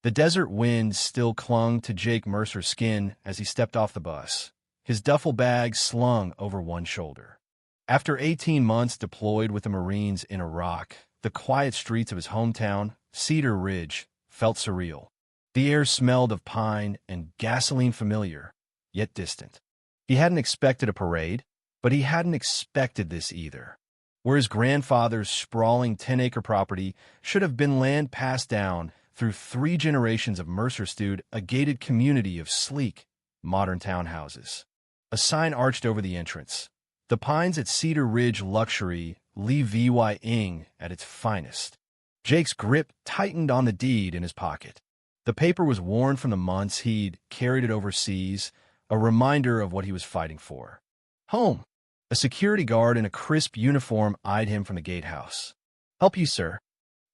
The desert wind still clung to Jake Mercer's skin as he stepped off the bus, his duffel bag slung over one shoulder. After 18 months deployed with the Marines in Iraq, the quiet streets of his hometown, Cedar Ridge, felt surreal. The air smelled of pine and gasoline, familiar, yet distant. He hadn't expected a parade, but he hadn't expected this either. Where his grandfather's sprawling 10-acre property should have been land passed down through 3 generations of Mercer stood a gated community of sleek, modern townhouses. A sign arched over the entrance. The Pines at Cedar Ridge Luxury, Lee Vy Ing at its finest. Jake's grip tightened on the deed in his pocket. The paper was worn from the months he'd carried it overseas, a reminder of what he was fighting for. Home. A security guard in a crisp uniform eyed him from the gatehouse. Help you, sir?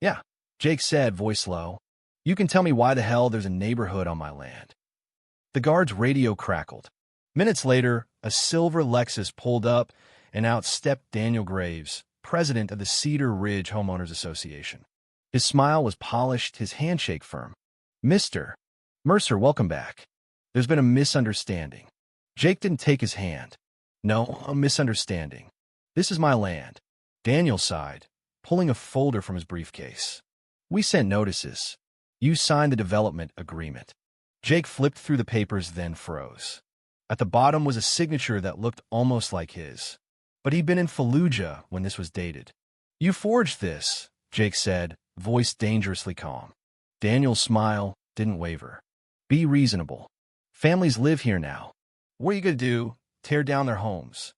Yeah, Jake said, voice low. You can tell me why the hell there's a neighborhood on my land. The guard's radio crackled. Minutes later, a silver Lexus pulled up, and out stepped Daniel Graves, president of the Cedar Ridge Homeowners Association. His smile was polished, his handshake firm. Mr. Mercer, welcome back. There's been a misunderstanding. Jake didn't take his hand. No, a misunderstanding. This is my land. Daniel sighed, pulling a folder from his briefcase. We sent notices. You signed the development agreement. Jake flipped through the papers, then froze. At the bottom was a signature that looked almost like his. But he'd been in Fallujah when this was dated. You forged this, Jake said, voice dangerously calm. Daniel's smile didn't waver. Be reasonable. Families live here now. What are you going to do? Tear down their homes?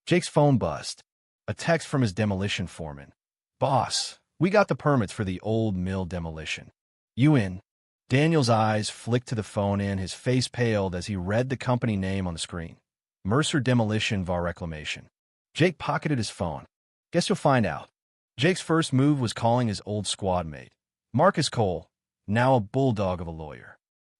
Jake's phone buzzed. A text from his demolition foreman. Boss, we got the permits for the old mill demolition. You in? Daniel's eyes flicked to the phone and his face paled as he read the company name on the screen. Mercer Demolition var Reclamation. Jake pocketed his phone. Guess you'll find out. Jake's first move was calling his old squad mate, Marcus Cole, now a bulldog of a lawyer.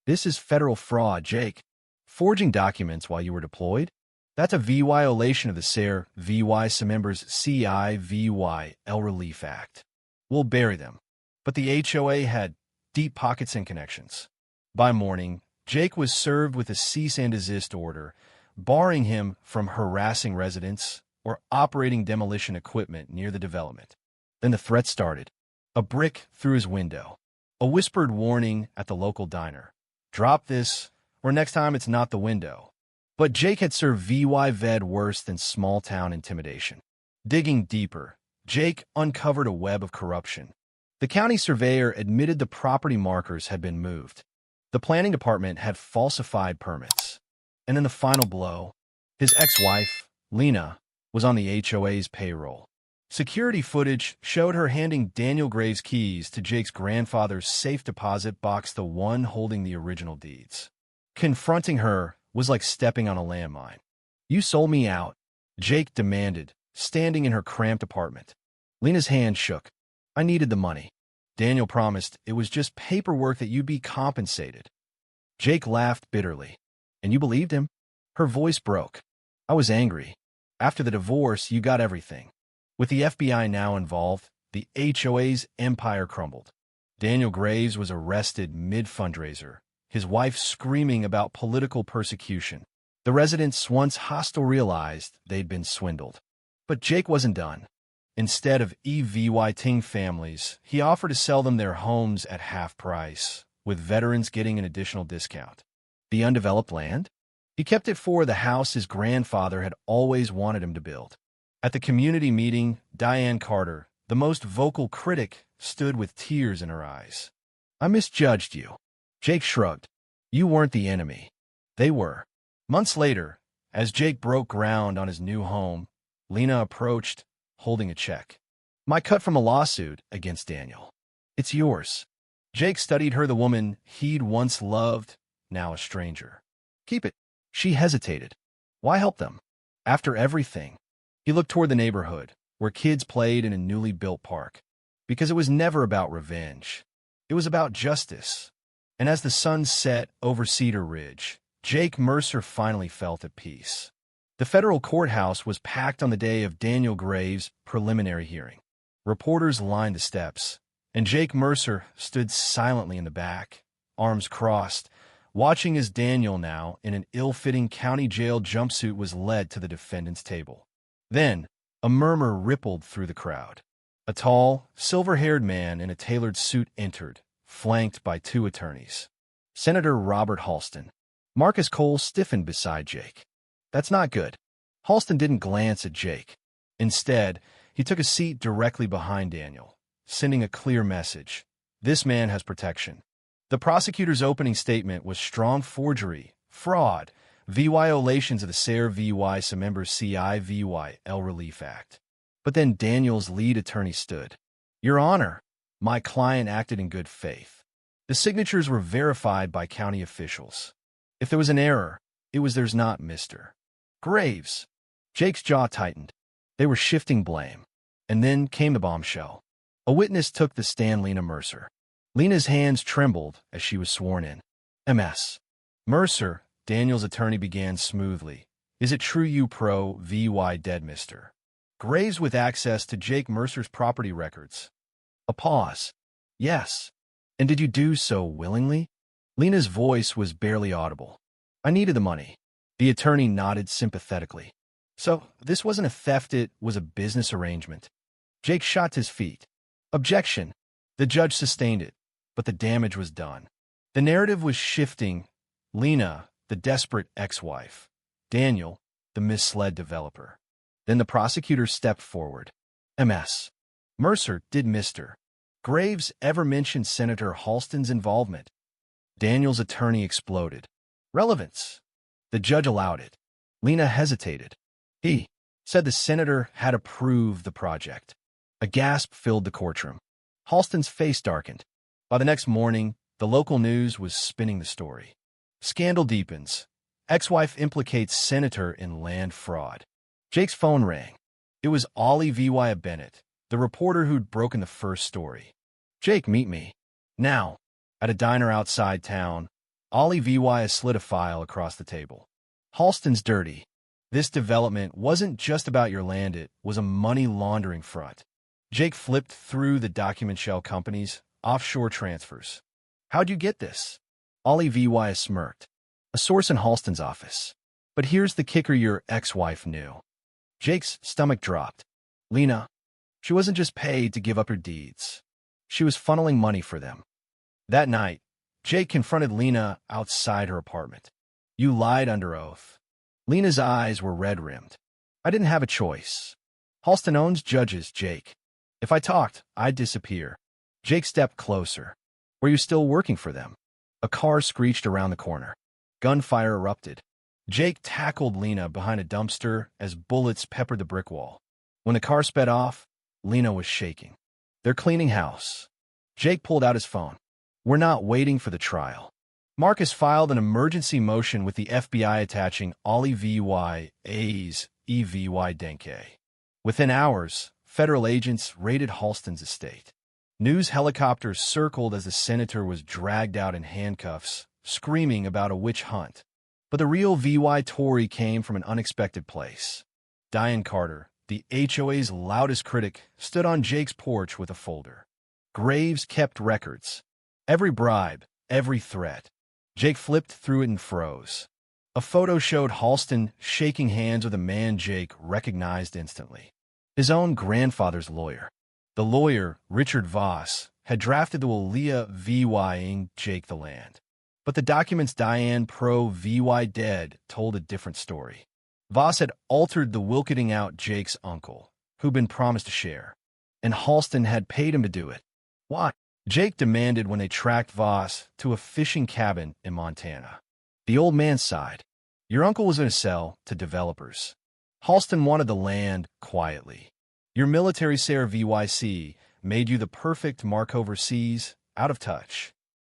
This is federal fraud, Jake. Forging documents while you were deployed? That's a violation of the SARE VY Members CIVY L Relief Act. We'll bury them. But the HOA had deep pockets and connections. By morning, Jake was served with a cease and desist order, barring him from harassing residents or operating demolition equipment near the development. Then the threat started. A brick through his window. A whispered warning at the local diner. Drop this, or next time it's not the window. But Jake had served VY Ved worse than small-town intimidation. Digging deeper, Jake uncovered a web of corruption. The county surveyor admitted the property markers had been moved. The planning department had falsified permits. And in the final blow, his ex-wife, Lena, was on the HOA's payroll. Security footage showed her handing Daniel Graves' keys to Jake's grandfather's safe deposit box, the one holding the original deeds. Confronting her was like stepping on a landmine. You sold me out, Jake demanded, standing in her cramped apartment. Lena's hand shook. I needed the money. Daniel promised it was just paperwork that you'd be compensated. Jake laughed bitterly. And you believed him? Her voice broke. I was angry. After the divorce, you got everything. With the FBI now involved, the HOA's empire crumbled. Daniel Graves was arrested mid-fundraiser, his wife screaming about political persecution. The residents, once hostile, realized they'd been swindled. But Jake wasn't done. Instead of evicting families, he offered to sell them their homes at half price, with veterans getting an additional discount. The undeveloped land? He kept it for the house his grandfather had always wanted him to build. At the community meeting, Diane Carter, the most vocal critic, stood with tears in her eyes. I misjudged you. Jake shrugged. You weren't the enemy. They were. Months later, as Jake broke ground on his new home, Lena approached, holding a check. My cut from a lawsuit against Daniel. It's yours. Jake studied her, the woman he'd once loved, now a stranger. Keep it. She hesitated. Why help them? After everything. He looked toward the neighborhood, where kids played in a newly built park. Because it was never about revenge. It was about justice. And as the sun set over Cedar Ridge, Jake Mercer finally felt at peace. The federal courthouse was packed on the day of Daniel Graves' preliminary hearing. Reporters lined the steps, and Jake Mercer stood silently in the back, arms crossed, watching as Daniel, now in an ill-fitting county jail jumpsuit, was led to the defendant's table. Then, a murmur rippled through the crowd. A tall, silver-haired man in a tailored suit entered, flanked by two attorneys. Senator Robert Halston. Marcus Cole stiffened beside Jake. "That's not good." Halston didn't glance at Jake. Instead, he took a seat directly behind Daniel, sending a clear message. This man has protection. The prosecutor's opening statement was strong forgery, fraud, violations of the SARE vy some members CIVYL Relief Act. But then Daniel's lead attorney stood. "Your Honor, my client acted in good faith. The signatures were verified by county officials. If there was an error, it was theirs, not Mr. Graves." Jake's jaw tightened. They were shifting blame. And then came the bombshell. A witness took the stand, Lena Mercer. Lena's hands trembled as she was sworn in. "Ms. Mercer," Daniel's attorney began smoothly, "is it true you vy dead Mr. Graves with access to Jake Mercer's property records?" A pause. "Yes." "And did you do so willingly?" Lena's voice was barely audible. "I needed the money." The attorney nodded sympathetically. "So, this wasn't a theft, it was a business arrangement." Jake shot to his feet. "Objection." The judge sustained it, but the damage was done. The narrative was shifting. Lena, the desperate ex-wife. Daniel, the misled developer. Then the prosecutor stepped forward. "Ms. Mercer, did Mr. Graves ever mention Senator Halston's involvement?" Daniel's attorney exploded. "Relevance." The judge allowed it. Lena hesitated. "He said the senator had approved the project." A gasp filled the courtroom. Halston's face darkened. By the next morning, the local news was spinning the story. Scandal deepens. Ex-wife implicates senator in land fraud. Jake's phone rang. It was Ollie vy Bennett, the reporter who'd broken the first story. "Jake, meet me." Now, at a diner outside town, Ollie vy slid a file across the table. "Halston's dirty. This development wasn't just about your land, it was a money laundering front." Jake flipped through the document shell companies, offshore transfers. "How'd you get this?" Ollie vy smirked. "A source in Halston's office. But here's the kicker, your ex-wife knew." Jake's stomach dropped. "Lena, she wasn't just paid to give up her deeds. She was funneling money for them." That night, Jake confronted Lena outside her apartment. "You lied under oath." Lena's eyes were red-rimmed. "I didn't have a choice. Halston owns judges, Jake. If I talked, I'd disappear." Jake stepped closer. "Were you still working for them?" A car screeched around the corner. Gunfire erupted. Jake tackled Lena behind a dumpster as bullets peppered the brick wall. When the car sped off, Lena was shaking. "They're cleaning house." Jake pulled out his phone. "We're not waiting for the trial." Marcus filed an emergency motion with the FBI attaching Ollie vy A's EVY Denke. Within hours, federal agents raided Halston's estate. News helicopters circled as the senator was dragged out in handcuffs, screaming about a witch hunt. But the real VY Tory came from an unexpected place. Diane Carter, the HOA's loudest critic, stood on Jake's porch with a folder. Graves kept records. Every bribe, every threat. Jake flipped through it and froze. A photo showed Halston shaking hands with a man Jake recognized instantly. His own grandfather's lawyer. The lawyer, Richard Voss, had drafted the will Leah VYing Jake the land. But the documents Diane VY dead told a different story. Voss had altered the will, getting out Jake's uncle, who'd been promised a share. And Halston had paid him to do it. Why? Jake demanded when they tracked Voss to a fishing cabin in Montana. The old man sighed. "Your uncle was going to sell to developers. Halston wanted the land quietly. Your military SARE VYC made you the perfect mark overseas, out of touch."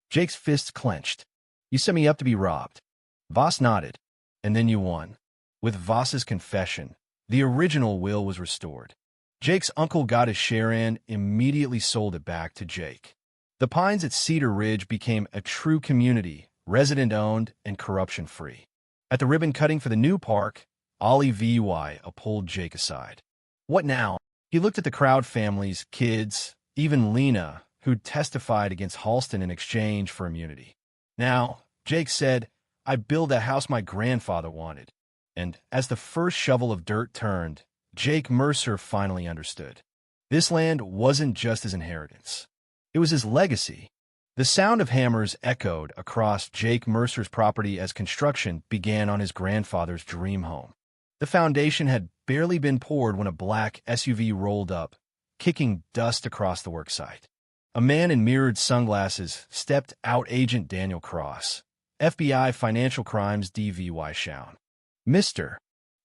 Jake's fists clenched. "You set me up to be robbed." Voss nodded. "And then you won." With Voss's confession, the original will was restored. Jake's uncle got his share and immediately sold it back to Jake. The Pines at Cedar Ridge became a true community, resident-owned and corruption-free. At the ribbon cutting for the new park, Ollie VY pulled Jake aside. "What now?" He looked at the crowd, families, kids, even Lena, who'd testified against Halston in exchange for immunity. Now, Jake said, "I'd build that house my grandfather wanted." And as the first shovel of dirt turned, Jake Mercer finally understood. This land wasn't just his inheritance. It was his legacy. The sound of hammers echoed across Jake Mercer's property as construction began on his grandfather's dream home. The foundation had barely been poured when a black SUV rolled up, kicking dust across the worksite. A man in mirrored sunglasses stepped out. Agent Daniel Cross, FBI Financial Crimes DVY Shown. "Mr.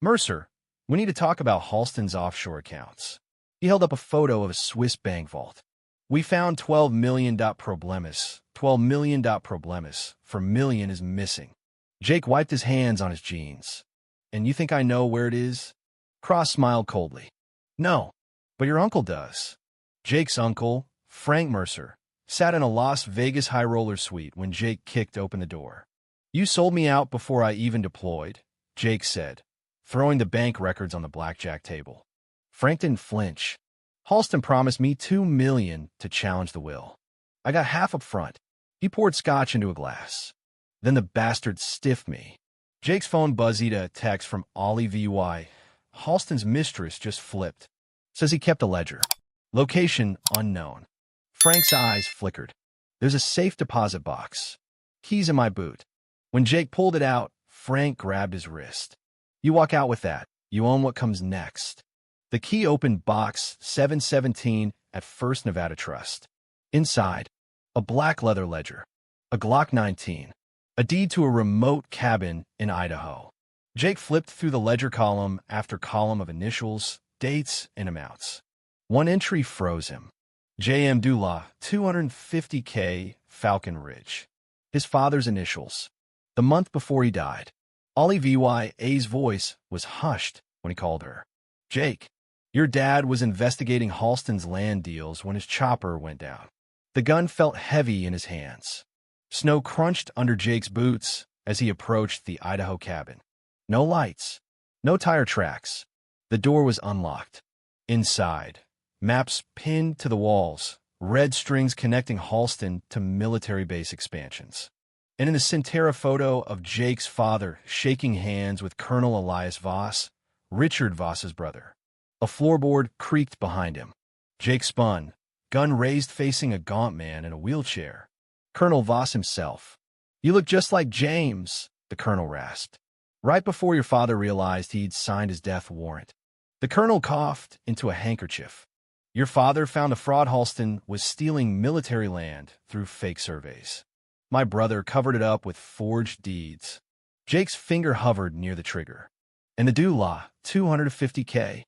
Mercer, we need to talk about Halston's offshore accounts." He held up a photo of a Swiss bank vault. "We found $12 million problemas. $12 million problemas. For million is missing." Jake wiped his hands on his jeans. "And you think I know where it is?" Cross smiled coldly. "No, but your uncle does." Jake's uncle, Frank Mercer, sat in a Las Vegas high roller suite when Jake kicked open the door. "You sold me out before I even deployed," Jake said, throwing the bank records on the blackjack table. Frank didn't flinch. "Halston promised me $2 million to challenge the will. I got half up front." He poured scotch into a glass. "Then the bastard stiffed me." Jake's phone buzzed a text from Ollie VY. "Halston's mistress just flipped. Says he kept a ledger. Location unknown." Frank's eyes flickered. "There's a safe deposit box. Keys in my boot." When Jake pulled it out, Frank grabbed his wrist. "You walk out with that. You own what comes next." The key opened box 717 at First Nevada Trust. Inside, a black leather ledger, a Glock 19, a deed to a remote cabin in Idaho. Jake flipped through the ledger column after column of initials, dates, and amounts. One entry froze him. J.M. Dula, 250K, Falcon Ridge. His father's initials. The month before he died. Ollie VYA's voice was hushed when he called her. "Jake, your dad was investigating Halston's land deals when his chopper went down." The gun felt heavy in his hands. Snow crunched under Jake's boots as he approached the Idaho cabin. No lights. No tire tracks. The door was unlocked. Inside, maps pinned to the walls, red strings connecting Halston to military base expansions. And in the Centera photo of Jake's father shaking hands with Colonel Elias Voss, Richard Voss's brother. A floorboard creaked behind him. Jake spun, gun raised facing a gaunt man in a wheelchair. Colonel Voss himself. "You look just like James," the colonel rasped. "Right before your father realized he'd signed his death warrant." The colonel coughed into a handkerchief. "Your father found a fraud. Halston was stealing military land through fake surveys. My brother covered it up with forged deeds." Jake's finger hovered near the trigger. "And the Dula, 250K.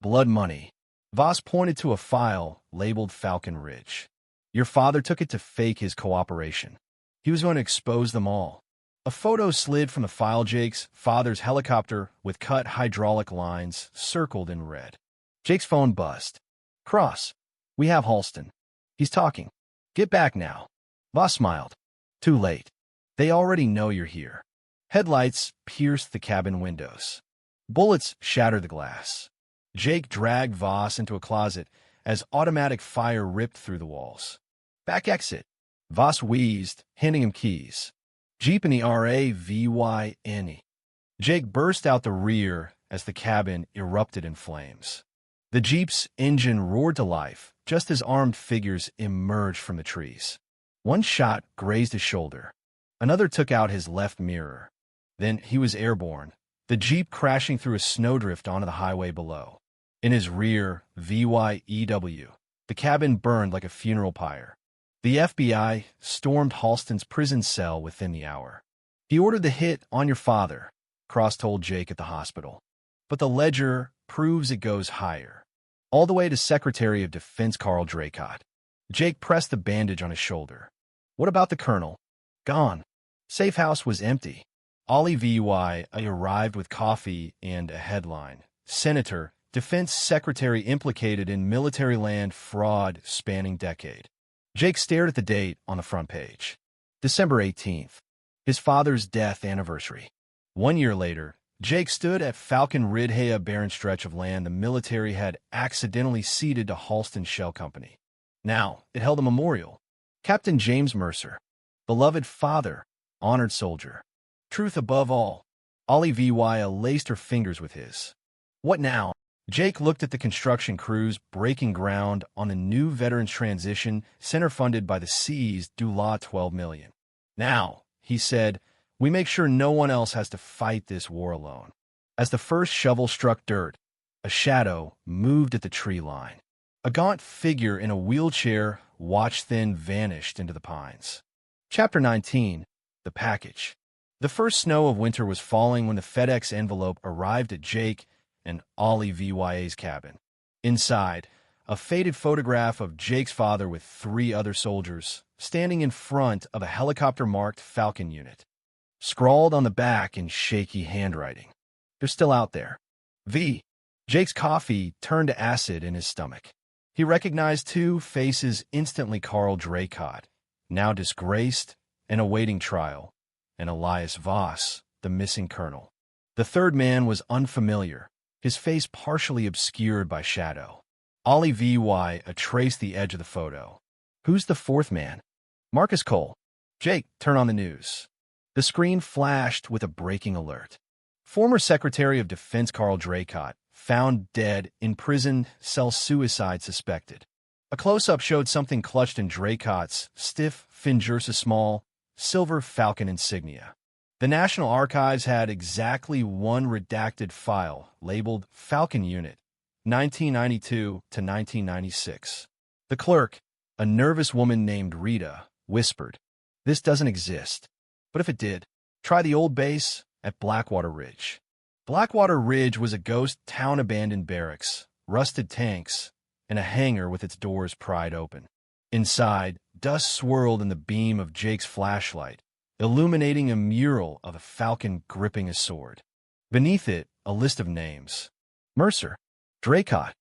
Blood money." Voss pointed to a file labeled Falcon Ridge. "Your father took it to fake his cooperation. He was going to expose them all." A photo slid from the file. Jake's father's helicopter with cut hydraulic lines circled in red. Jake's phone buzzed. "Cross, we have Halston. He's talking. Get back now." Voss smiled. "Too late. They already know you're here." Headlights pierced the cabin windows. Bullets shattered the glass. Jake dragged Voss into a closet as automatic fire ripped through the walls. "Back exit." Voss wheezed, handing him keys. "Jeep in the RAVYNE." Jake burst out the rear as the cabin erupted in flames. The Jeep's engine roared to life just as armed figures emerged from the trees. One shot grazed his shoulder. Another took out his left mirror. Then he was airborne, the Jeep crashing through a snowdrift onto the highway below. In his rear, VYEW, the cabin burned like a funeral pyre. The FBI stormed Halston's prison cell within the hour. "He ordered the hit on your father," Cross told Jake at the hospital. "But the ledger proves it goes higher. All the way to Secretary of Defense Carl Draycott." Jake pressed the bandage on his shoulder. "What about the colonel?" "Gone. Safe house was empty." Ollie VY arrived with coffee and a headline. "Senator, Defense Secretary implicated in military land fraud spanning decade." Jake stared at the date on the front page. December 18th, his father's death anniversary. 1 year later, Jake stood at Falcon Ridge, a barren stretch of land the military had accidentally ceded to Halston Shell Company. Now, it held a memorial. Captain James Mercer. Beloved father, honored soldier. Truth above all. Ollie VY laced her fingers with his. What now? Jake looked at the construction crews breaking ground on the new Veterans Transition Center funded by the C's Dula $12 million. Now, he said, we make sure no one else has to fight this war alone. As the first shovel struck dirt, a shadow moved at the tree line. A gaunt figure in a wheelchair, watch-thin, vanished into the pines. Chapter 19. The Package. The first snow of winter was falling when the FedEx envelope arrived at Jake and Ollie VYA's cabin. Inside, a faded photograph of Jake's father with 3 other soldiers standing in front of a helicopter-marked Falcon unit. Scrawled on the back in shaky handwriting. They're still out there. V. Jake's coffee turned to acid in his stomach. He recognized 2 faces instantly. Carl Draycott, now disgraced and awaiting trial, and Elias Voss, the missing colonel. The third man was unfamiliar, his face partially obscured by shadow. Ollie VY traced the edge of the photo. Who's the fourth man? Marcus Cole. Jake, turn on the news. The screen flashed with a breaking alert. Former Secretary of Defense Carl Draycott, found dead in prison cell, suicide suspected. A close-up showed something clutched in Draycott's stiff, small, silver Falcon insignia. The National Archives had exactly one redacted file labeled Falcon Unit, 1992 to 1996. The clerk, a nervous woman named Rita, whispered, "This doesn't exist. But if it did, try the old base at Blackwater Ridge." Blackwater Ridge was a ghost town, abandoned barracks, rusted tanks, and a hangar with its doors pried open. Inside, dust swirled in the beam of Jake's flashlight, illuminating a mural of a falcon gripping a sword. Beneath it, a list of names. Mercer, Draycott,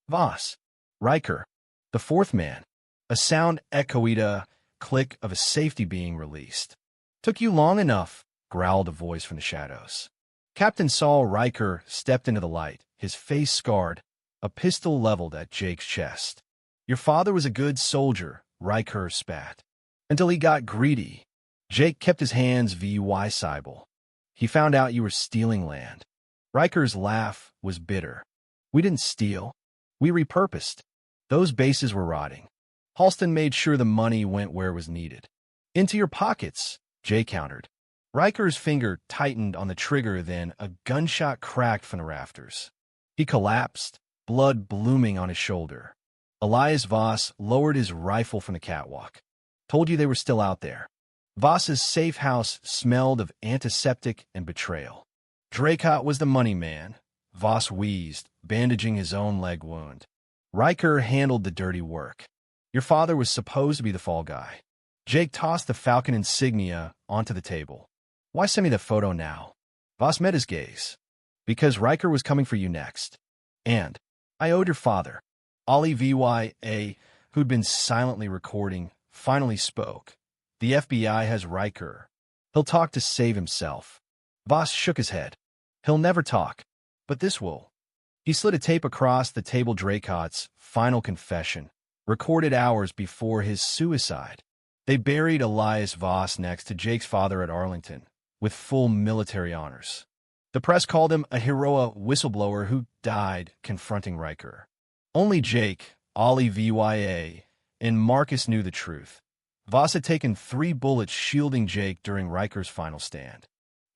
Voss, Riker, the fourth man. A sound echoed a click of a safety being released. "Took you long enough," growled a voice from the shadows. Captain Saul Riker stepped into the light, his face scarred, a pistol leveled at Jake's chest. "Your father was a good soldier," Riker spat. "Until he got greedy." Jake kept his hands VY Cybele. "He found out you were stealing land." Riker's laugh was bitter. "We didn't steal. We repurposed. Those bases were rotting. Halston made sure the money went where it was needed." "Into your pockets," Jake countered. Riker's finger tightened on the trigger, then a gunshot cracked from the rafters. He collapsed, blood blooming on his shoulder. Elias Voss lowered his rifle from the catwalk. "Told you they were still out there." Voss's safe house smelled of antiseptic and betrayal. Draycott was the money man, Voss wheezed, bandaging his own leg wound. Riker handled the dirty work. "Your father was supposed to be the fall guy." Jake tossed the Falcon insignia onto the table. "Why send me the photo now?" Voss met his gaze. "Because Riker was coming for you next. And I owed your father." Ollie VYA, who'd been silently recording, finally spoke. "The FBI has Riker. He'll talk to save himself." Voss shook his head. "He'll never talk. But this will." He slid a tape across the table. Draycott's final confession, recorded hours before his suicide. They buried Elias Voss next to Jake's father at Arlington, with full military honors. The press called him a heroic whistleblower who died confronting Riker. Only Jake, Ollie VYA, and Marcus knew the truth. Voss had taken 3 bullets shielding Jake during Riker's final stand.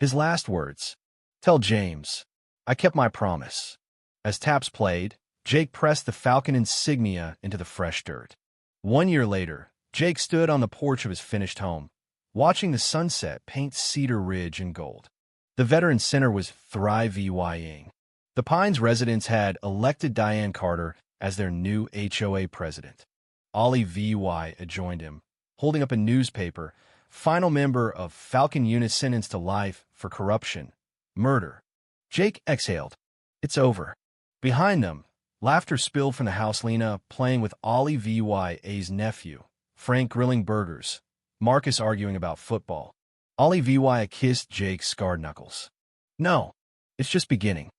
His last words, "Tell James, I kept my promise." As taps played, Jake pressed the Falcon insignia into the fresh dirt. 1 year later, Jake stood on the porch of his finished home, watching the sunset paint Cedar Ridge in gold. The Veterans Center was thriving. The Pines residents had elected Diane Carter as their new HOA president. Ollie VY joined him, holding up a newspaper, final member of Falcon Unit sentenced to life for corruption, murder. Jake exhaled. "It's over." Behind them, laughter spilled from the house. Lena playing with Ollie VYA's nephew, Frank grilling burgers, Marcus arguing about football. Ollie VY kissed Jake's scarred knuckles. "No, it's just beginning."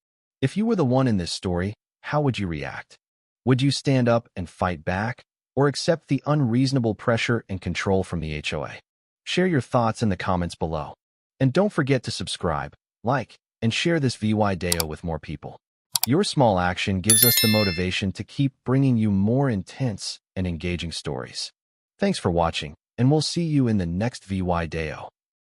"If you were the one in this story, how would you react? Would you stand up and fight back, or accept the unreasonable pressure and control from the HOA?" Share your thoughts in the comments below. And don't forget to subscribe, like, and share this video with more people. Your small action gives us the motivation to keep bringing you more intense and engaging stories. Thanks for watching, and we'll see you in the next video.